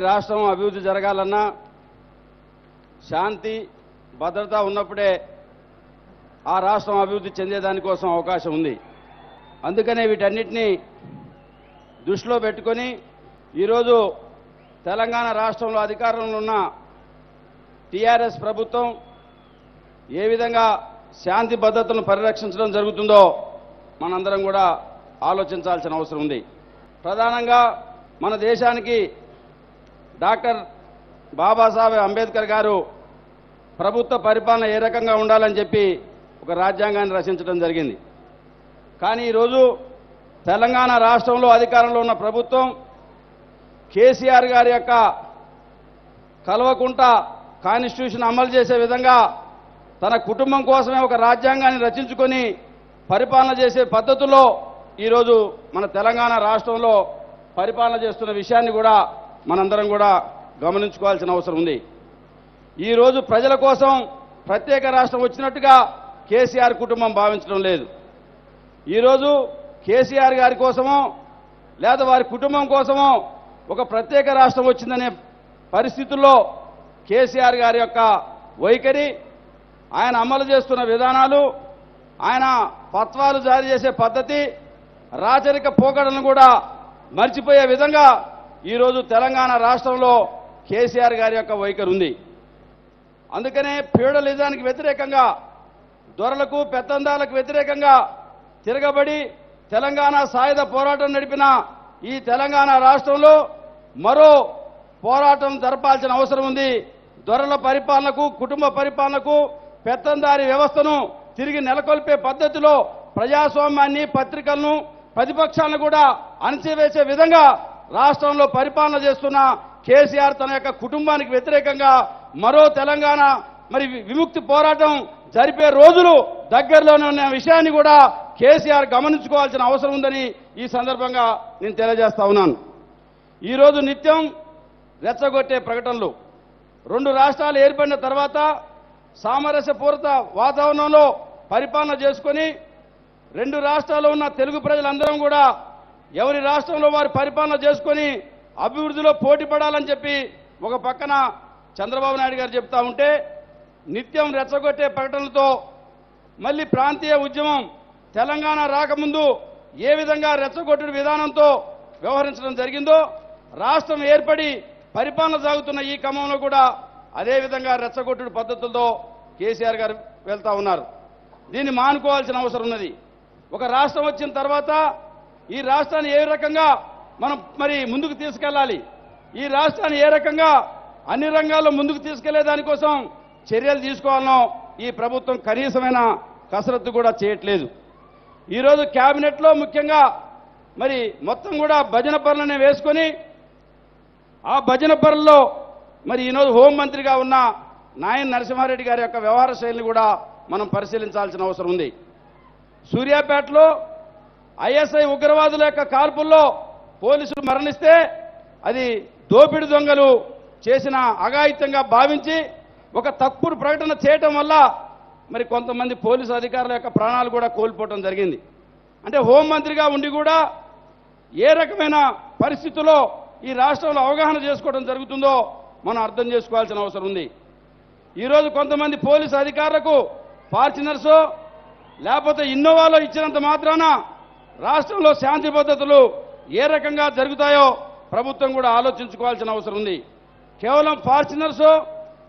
రాష్ట్రం అభివృద్ధి జరగాలన్నా శాంతి భద్రత ఉన్నప్పుడే ఆ రాష్ట్రం అభివృద్ధి చెందేదానికోసం అవకాశం ఉంది. అందుకనే వీటన్నిటినీ దృష్టిలో పెట్టుకొని ఈరోజు తెలంగాణ రాష్ట్రంలో అధికారంలో ఉన్న టీఆర్ఎస్ ప్రభుత్వం ఏ విధంగా శాంతి భద్రతలను పరిరక్షించడం జరుగుతుందో మనందరం కూడా ఆలోచించాల్సిన అవసరం ఉంది. ప్రధానంగా మన దేశానికి డాక్టర్ బాబాసాహెబ్ అంబేద్కర్ గారు ప్రభుత్వ పరిపాలన ఏ రకంగా ఉండాలని చెప్పి ఒక రాజ్యాంగాన్ని రచించడం జరిగింది. కానీ ఈరోజు తెలంగాణ రాష్ట్రంలో అధికారంలో ఉన్న ప్రభుత్వం కేసీఆర్ గారి యొక్క కల్వకుంట కాన్స్టిట్యూషన్ అమలు చేసే విధంగా తన కుటుంబం కోసమే ఒక రాజ్యాంగాన్ని రచించుకొని పరిపాలన చేసే పద్ధతుల్లో ఈరోజు మన తెలంగాణ రాష్ట్రంలో పరిపాలన చేస్తున్న విషయాన్ని కూడా మనందరం కూడా గమనించుకోవాల్సిన అవసరం ఉంది. ఈరోజు ప్రజల కోసం ప్రత్యేక రాష్ట్రం వచ్చినట్టుగా కేసీఆర్ కుటుంబం భావించడం లేదు. ఈరోజు కేసీఆర్ గారి కోసమో లేదా వారి కుటుంబం కోసమో ఒక ప్రత్యేక రాష్ట్రం వచ్చిందనే పరిస్థితుల్లో కేసీఆర్ గారి యొక్క వైఖరి, ఆయన అమలు చేస్తున్న విధానాలు, ఆయన పత్రాలు జారీ చేసే పద్ధతి, రాచరిక పోకడలను కూడా మర్చిపోయే విధంగా ఈరోజు తెలంగాణ రాష్ట్రంలో కేసీఆర్ గారి యొక్క వైఖరి ఉంది. అందుకనే ఫ్యూడలిజానికి వ్యతిరేకంగా, దొరలకు పెత్తందాలకు వ్యతిరేకంగా తిరగబడి తెలంగాణ సాయుధ పోరాటం నడిపిన ఈ తెలంగాణ రాష్ట్రంలో మరో పోరాటం జరపాల్సిన అవసరం ఉంది. దొరల పరిపాలనకు, కుటుంబ పరిపాలనకు, పెత్తందారి వ్యవస్థను తిరిగి నెలకొల్పే పద్ధతిలో ప్రజాస్వామ్యాన్ని, పత్రికలను, ప్రతిపక్షాలను కూడా అణచివేసే విధంగా రాష్ట్రంలో పరిపాలన చేస్తున్న కేసీఆర్ తన యొక్క కుటుంబానికి వ్యతిరేకంగా మరో తెలంగాణ విముక్తి పోరాటం జరిపే రోజులు దగ్గరలోనే ఉన్న విషయాన్ని కూడా కేసీఆర్ గమనించుకోవాల్సిన అవసరం ఉందని ఈ సందర్భంగా నేను తెలియజేస్తా ఉన్నాను. ఈరోజు నిత్యం రెచ్చగొట్టే ప్రకటనలు, రెండు రాష్ట్రాలు ఏర్పడిన తర్వాత సామరస్యపూరిత వాతావరణంలో పరిపాలన చేసుకొని రెండు రాష్ట్రాల్లో ఉన్న తెలుగు ప్రజలందరం కూడా ఎవరి రాష్ట్రంలో వారు పరిపాలన చేసుకొని అభివృద్ధిలో పోటీ పడాలని చెప్పి ఒక పక్కన చంద్రబాబు నాయుడు గారు చెప్తా ఉంటే, నిత్యం రెచ్చగొట్టే ప్రకటనలతో మళ్ళీ ప్రాంతీయ ఉద్యమం తెలంగాణ రాకముందు ఏ విధంగా రెచ్చగొట్టు విధానంతో వ్యవహరించడం జరిగిందో రాష్ట్రం ఏర్పడి పరిపాలన సాగుతున్న ఈ క్రమంలో కూడా అదే విధంగా రెచ్చగొట్టుడు పద్ధతులతో కేసీఆర్ గారు వెళ్తా ఉన్నారు. దీన్ని మానుకోవాల్సిన అవసరం ఉన్నది. ఒక రాష్ట్రం వచ్చిన తర్వాత ఈ రాష్ట్రాన్ని ఏ రకంగా మనం ముందుకు తీసుకెళ్లాలి, ఈ రాష్ట్రాన్ని ఏ రకంగా అన్ని రంగాల్లో ముందుకు తీసుకెళ్లే దానికోసం చర్యలు తీసుకోవాలనో ఈ ప్రభుత్వం కనీసమైన కసరత్తు కూడా చేయట్లేదు. ఈరోజు కేబినెట్లో ముఖ్యంగా మొత్తం కూడా భజన పనులనే వేసుకొని ఆ భజన పనుల్లో ఈరోజు హోంమంత్రిగా ఉన్న నాయన్ నరసింహారెడ్డి గారి యొక్క వ్యవహార శైలిని కూడా మనం పరిశీలించాల్సిన అవసరం ఉంది. సూర్యాపేటలో ఐఎస్ఐ ఉగ్రవాదుల యొక్క కాల్పుల్లో పోలీసులు మరణిస్తే అది దోపిడి దొంగలు చేసిన అఘాయిత్యంగా భావించి ఒక తప్పుడు ప్రకటన చేయటం వల్ల కొంతమంది పోలీసు అధికారుల యొక్క ప్రాణాలు కూడా కోల్పోవడం జరిగింది. అంటే హోంమంత్రిగా ఉండి కూడా ఏ రకమైన పరిస్థితుల్లో ఈ రాష్ట్రంలో అవగాహన చేసుకోవడం జరుగుతుందో మనం అర్థం చేసుకోవాల్సిన అవసరం ఉంది. ఈరోజు కొంతమంది పోలీసు అధికారులకు ఫార్చునర్సో లేకపోతే ఇన్నోవాలో ఇచ్చినంత మాత్రాన రాష్ట్రంలో శాంతి భద్రతలు ఏ రకంగా జరుగుతాయో ప్రభుత్వం కూడా ఆలోచించుకోవాల్సిన అవసరం ఉంది. కేవలం ఫార్చునర్సో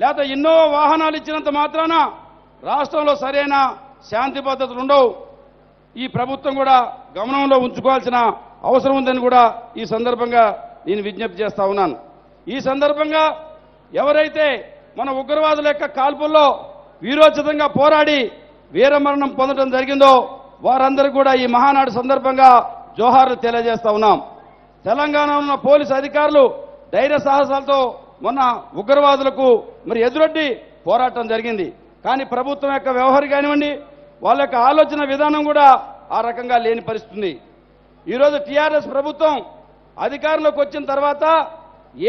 లేకపోతే ఇన్నోవా వాహనాలు ఇచ్చినంత మాత్రాన రాష్ట్రంలో సరైన శాంతి భద్రతలు ఉండవు. ఈ ప్రభుత్వం కూడా గమనంలో ఉంచుకోవాల్సిన అవసరం ఉందని కూడా ఈ సందర్భంగా నేను విజ్ఞప్తి చేస్తా ఉన్నాను. ఈ సందర్భంగా ఎవరైతే మన ఉగ్రవాదుల యొక్క కాల్పుల్లో వీరోచితంగా పోరాడి వీరమరణం పొందడం జరిగిందో వారందరూ కూడా ఈ మహానాడు సందర్భంగా జోహార్లు తెలియజేస్తా ఉన్నాం. తెలంగాణలో ఉన్న పోలీసు అధికారులు ధైర్య సాహసాలతో మొన్న ఉగ్రవాదులకు ఎదురొడ్డి పోరాటం జరిగింది. కానీ ప్రభుత్వం యొక్క వ్యవహారం కానివ్వండి, వాళ్ళ యొక్క ఆలోచన విధానం కూడా ఆ రకంగా లేని పరిస్థితి. ఈరోజు టీఆర్ఎస్ ప్రభుత్వం అధికారంలోకి వచ్చిన తర్వాత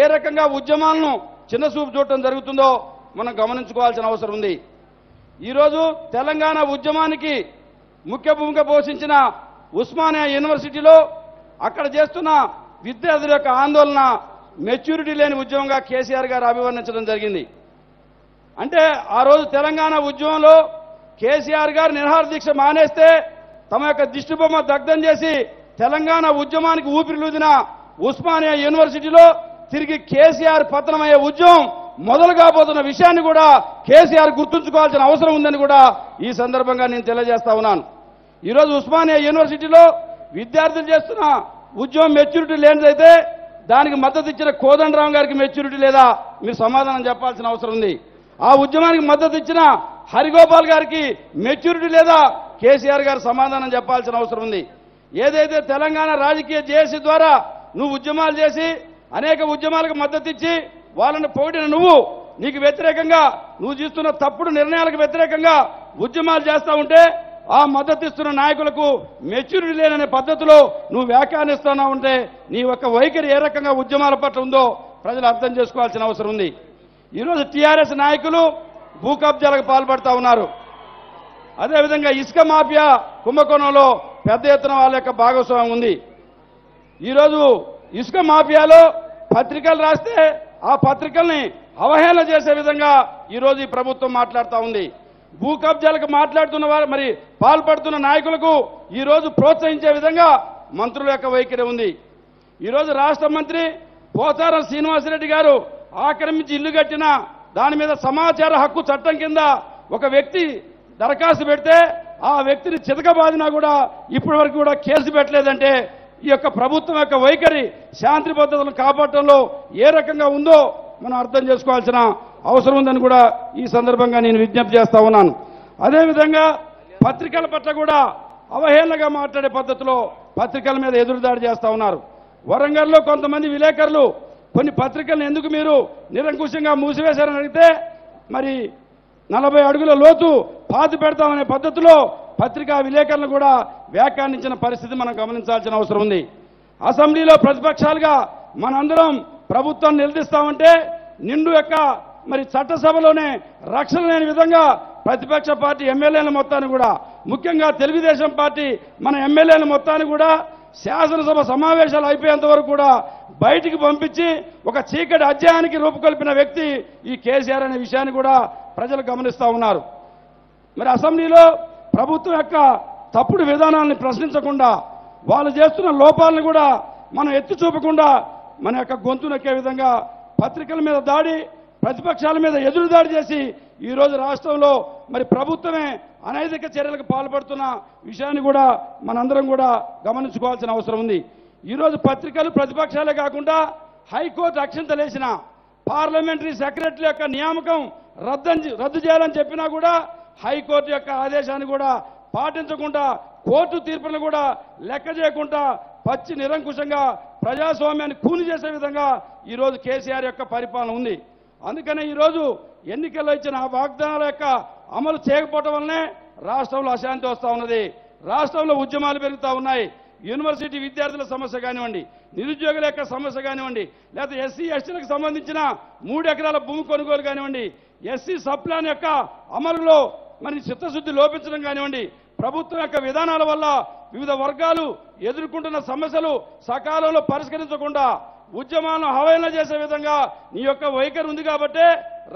ఏ రకంగా ఉద్యమాలను చిన్నచూపు చూడటం జరుగుతుందో మనం గమనించుకోవాల్సిన అవసరం ఉంది. ఈరోజు తెలంగాణ ఉద్యమానికి ముఖ్య భూమిక పోషించిన ఉస్మానియా యూనివర్సిటీలో అక్కడ చేస్తున్న విద్యార్థుల యొక్క ఆందోళన మెచ్యూరిటీ లేని ఉద్యమంగా కేసీఆర్ గారు అభివర్ణించడం జరిగింది. అంటే ఆ రోజు తెలంగాణ ఉద్యమంలో కేసీఆర్ గారు నిరాహార దీక్ష మానేస్తే తమ యొక్క దిష్టిబొమ్మ దగ్ధం చేసి తెలంగాణ ఉద్యమానికి ఊపిరిలూదిన ఉస్మానియా యూనివర్సిటీలో తిరిగి కేసీఆర్ పతనమయ్యే ఉద్యమం మొదలు కాబోతున్న విషయాన్ని కూడా కేసీఆర్ గుర్తుంచుకోవాల్సిన అవసరం ఉందని కూడా ఈ సందర్భంగా నేను తెలియజేస్తా ఉన్నాను. ఈరోజు ఉస్మానియా యూనివర్సిటీలో విద్యార్థులు చేస్తున్న ఉద్యమం మెచ్యూరిటీ లేనిదైతే దానికి మద్దతు ఇచ్చిన కోదండరాం గారికి మెచ్యూరిటీ లేదా మీరు సమాధానం చెప్పాల్సిన అవసరం ఉంది. ఆ ఉద్యమానికి మద్దతు ఇచ్చిన హరిగోపాల్ గారికి మెచ్యూరిటీ లేదా కేసీఆర్ గారు సమాధానం చెప్పాల్సిన అవసరం ఉంది. ఏదైతే తెలంగాణ రాజకీయ జేఏసీ ద్వారా నువ్వు ఉద్యమాలు చేసి అనేక ఉద్యమాలకు మద్దతు ఇచ్చి వాళ్ళని పొగిడిన నువ్వు నీకు వ్యతిరేకంగా నువ్వు చేస్తున్న తప్పుడు నిర్ణయాలకు వ్యతిరేకంగా ఉద్యమాలు చేస్తా ఉంటే ఆ మద్దతు ఇస్తున్న నాయకులకు మెచ్యూరిటీ లేననే పద్ధతిలో నువ్వు వ్యాఖ్యానిస్తున్నా ఉంటే నీ యొక్క వైఖరి ఏ రకంగా ఉద్యమాల పట్ల ఉందో ప్రజలు అర్థం చేసుకోవాల్సిన అవసరం ఉంది. ఈరోజు టీఆర్ఎస్ నాయకులు భూ కబ్జాలకు పాల్పడతా ఉన్నారు. అదేవిధంగా ఇసుక మాఫియా కుంభకోణంలో పెద్ద ఎత్తున వాళ్ళ యొక్క భాగస్వామ్యం ఉంది. ఈరోజు ఇసుక మాఫియాలో పత్రికలు రాస్తే ఆ పత్రికల్ని అవహేళన చేసే విధంగా ఈరోజు ఈ ప్రభుత్వం మాట్లాడుతూ ఉంది. భూ కబ్జాలకు మాట్లాడుతున్న వారు మరి పాల్పడుతున్న నాయకులకు ఈరోజు ప్రోత్సహించే విధంగా మంత్రుల యొక్క వైఖరి ఉంది. ఈరోజు రాష్ట్ర మంత్రి పోచారం శ్రీనివాసరెడ్డి గారు ఆక్రమించి ఇల్లు కట్టిన దాని మీద సమాచార హక్కు చట్టం కింద ఒక వ్యక్తి దరఖాస్తు పెడితే ఆ వ్యక్తిని చితకబాదినా కూడా ఇప్పటి వరకు కూడా కేసు పెట్టలేదంటే ఈ యొక్క ప్రభుత్వం యొక్క వైఖరి శాంతి భద్రతలను కాపాడటంలో ఏ రకంగా ఉందో మనం అర్థం చేసుకోవాల్సిన అవసరం ఉందని కూడా ఈ సందర్భంగా నేను విజ్ఞప్తి చేస్తా ఉన్నాను. అదేవిధంగా పత్రికల పట్ల కూడా అవహేళనగా మాట్లాడే పద్ధతిలో పత్రికల మీద ఎదురుదాడి చేస్తా ఉన్నారు. వరంగల్లో కొంతమంది విలేకరులు కొన్ని పత్రికలను ఎందుకు మీరు నిరంకుశంగా మూసివేశారని అడిగితే మరి 40 అడుగుల లోతు పాతి పెడతామనే పద్ధతిలో పత్రికా విలేకరులను కూడా వ్యాఖ్యానించిన పరిస్థితి మనం గమనించాల్సిన అవసరం ఉంది. అసెంబ్లీలో ప్రతిపక్షాలుగా మనందరం ప్రభుత్వాన్ని నిలదీస్తామంటే నిండు యొక్క మరి చట్టసభలోనే రక్షణ లేని విధంగా ప్రతిపక్ష పార్టీ ఎమ్మెల్యేల మొత్తాన్ని కూడా ముఖ్యంగా తెలుగుదేశం పార్టీ మన ఎమ్మెల్యేల మొత్తాన్ని కూడా శాసనసభ సమావేశాలు అయిపోయేంత వరకు కూడా బయటికి పంపించి ఒక చీకటి అధ్యాయానికి రూపుకొల్పిన వ్యక్తి ఈ కేసీఆర్ అనే విషయాన్ని కూడా ప్రజలు గమనిస్తూ ఉన్నారు. మరి అసెంబ్లీలో ప్రభుత్వం యొక్క తప్పుడు విధానాలను ప్రశ్నించకుండా వాళ్ళు చేస్తున్న లోపాలను కూడా మనం ఎత్తి చూపకుండా మన యొక్క గొంతు నొక్కే విధంగా పత్రికల మీద దాడి ప్రతిపక్షాల మీద ఎదురు దాడి చేసి ఈరోజు రాష్ట్రంలో మరి ప్రభుత్వమే అనైతిక చర్యలకు పాల్పడుతున్న విషయాన్ని కూడా మనందరం కూడా గమనించుకోవాల్సిన అవసరం ఉంది. ఈరోజు పత్రికలు ప్రతిపక్షాలే కాకుండా హైకోర్టు అక్షింతలేసిన పార్లమెంటరీ సెక్రటరీ యొక్క నియామకం రద్దు చేయాలని చెప్పినా కూడా హైకోర్టు యొక్క ఆదేశాన్ని కూడా పాటించకుండా కోర్టు తీర్పులను కూడా లెక్క చేయకుండా పచ్చి నిరంకుశంగా ప్రజాస్వామ్యాన్ని కూని చేసే విధంగా ఈరోజు కేసీఆర్ యొక్క పరిపాలన ఉంది. అందుకనే ఈరోజు ఎన్నికల్లో ఇచ్చిన ఆ వాగ్దానాల యొక్క అమలు చేయకపోవడం వల్లనే రాష్ట్రంలో అశాంతి వస్తూ ఉన్నది. రాష్ట్రంలో ఉద్యమాలు పెరుగుతూ ఉన్నాయి. యూనివర్సిటీ విద్యార్థుల సమస్య కానివ్వండి, నిరుద్యోగుల యొక్క సమస్య కానివ్వండి, లేకపోతే ఎస్సీ ఎస్టీలకు సంబంధించిన 3 ఎకరాల భూమి కొనుగోలు కానివ్వండి, ఎస్సీ సబ్ ప్లాన్ యొక్క అమలులో మరి చిత్తశుద్ధి లోపించడం కానివ్వండి, ప్రభుత్వం యొక్క విధానాల వల్ల వివిధ వర్గాలు ఎదుర్కొంటున్న సమస్యలు సకాలంలో పరిష్కరించకుండా ఉద్యమాలను హవేళన చేసే విధంగా నీ యొక్క వైఖరి ఉంది కాబట్టే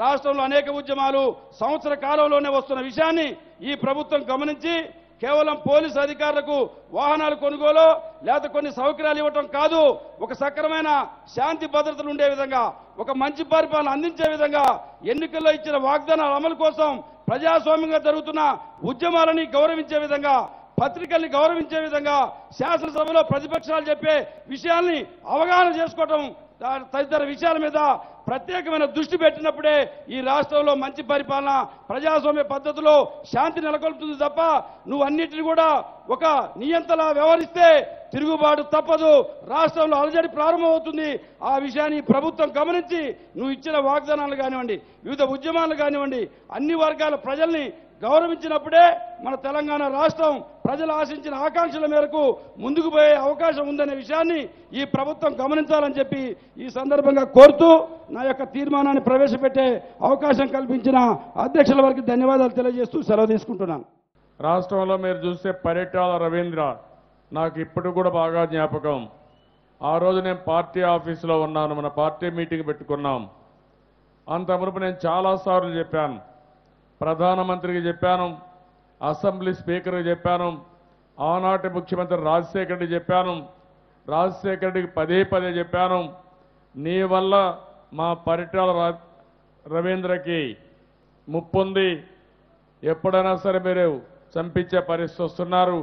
రాష్ట్రంలో అనేక ఉద్యమాలు సంవత్సర కాలంలోనే వస్తున్న విషయాన్ని ఈ ప్రభుత్వం గమనించి కేవలం పోలీసు అధికారులకు వాహనాలు కొనుగోలు లేదా కొన్ని సౌకర్యాలు ఇవ్వటం కాదు, ఒక సక్రమైన శాంతి భద్రతలు ఉండే విధంగా ఒక మంచి పరిపాలన అందించే విధంగా ఎన్నికల్లో ఇచ్చిన వాగ్దానాల అమలు కోసం ప్రజాస్వామ్యంగా జరుగుతున్న ఉద్యమాలని గౌరవించే విధంగా పత్రికల్ని గౌరవించే విధంగా శాసనసభలో ప్రతిపక్షాలు చెప్పే విషయాల్ని అవగాహన చేసుకోవటం తదితర విషయాల మీద ప్రత్యేకమైన దృష్టి పెట్టినప్పుడే ఈ రాష్ట్రంలో మంచి పరిపాలన ప్రజాస్వామ్య పద్ధతిలో శాంతి నెలకొల్పుతుంది తప్ప నువ్వు అన్నిటిని కూడా ఒక నియంతలా వ్యవహరిస్తే తిరుగుబాటు తప్పదు, రాష్ట్రంలో అలజడి ప్రారంభమవుతుంది. ఆ విషయాన్ని ప్రభుత్వం గమనించి నువ్వు ఇచ్చిన వాగ్దానాలు కానివ్వండి, వివిధ ఉద్యమాలు కానివ్వండి, అన్ని వర్గాల ప్రజల్ని గౌరవించినప్పుడే మన తెలంగాణ రాష్ట్రం ప్రజలు ఆశించిన ఆకాంక్షల మేరకు ముందుకు పోయే అవకాశం ఉందనే విషయాన్ని ఈ ప్రభుత్వం గమనించాలని చెప్పి ఈ సందర్భంగా కోరుతూ నా యొక్క తీర్మానాన్ని ప్రవేశపెట్టే అవకాశం కల్పించిన అధ్యక్షుల వారికి ధన్యవాదాలు తెలియజేస్తూ సెలవు తీసుకుంటున్నాను. రాష్ట్రంలో మీరు చూస్తే పరిటాల రవీంద్ర నాకు ఇప్పుడు కూడా బాగా జ్ఞాపకం. ఆ రోజు నేను పార్టీ ఆఫీసులో ఉన్నాను, మన పార్టీ మీటింగ్ పెట్టుకున్నాం. అంత మునుపు నేను చాలాసార్లు చెప్పాను, ప్రధానమంత్రికి చెప్పాను, అసెంబ్లీ స్పీకర్కి చెప్పాను, ఆనాటి ముఖ్యమంత్రి రాజశేఖర రెడ్డి చెప్పాను, రాజశేఖర రెడ్డికి పదే పదే చెప్పాను, నీ వల్ల మా పరిటాల రవీంద్రకి ముప్పుంది, ఎప్పుడైనా సరే మీరు చంపించే పరిస్థితి వస్తున్నారు,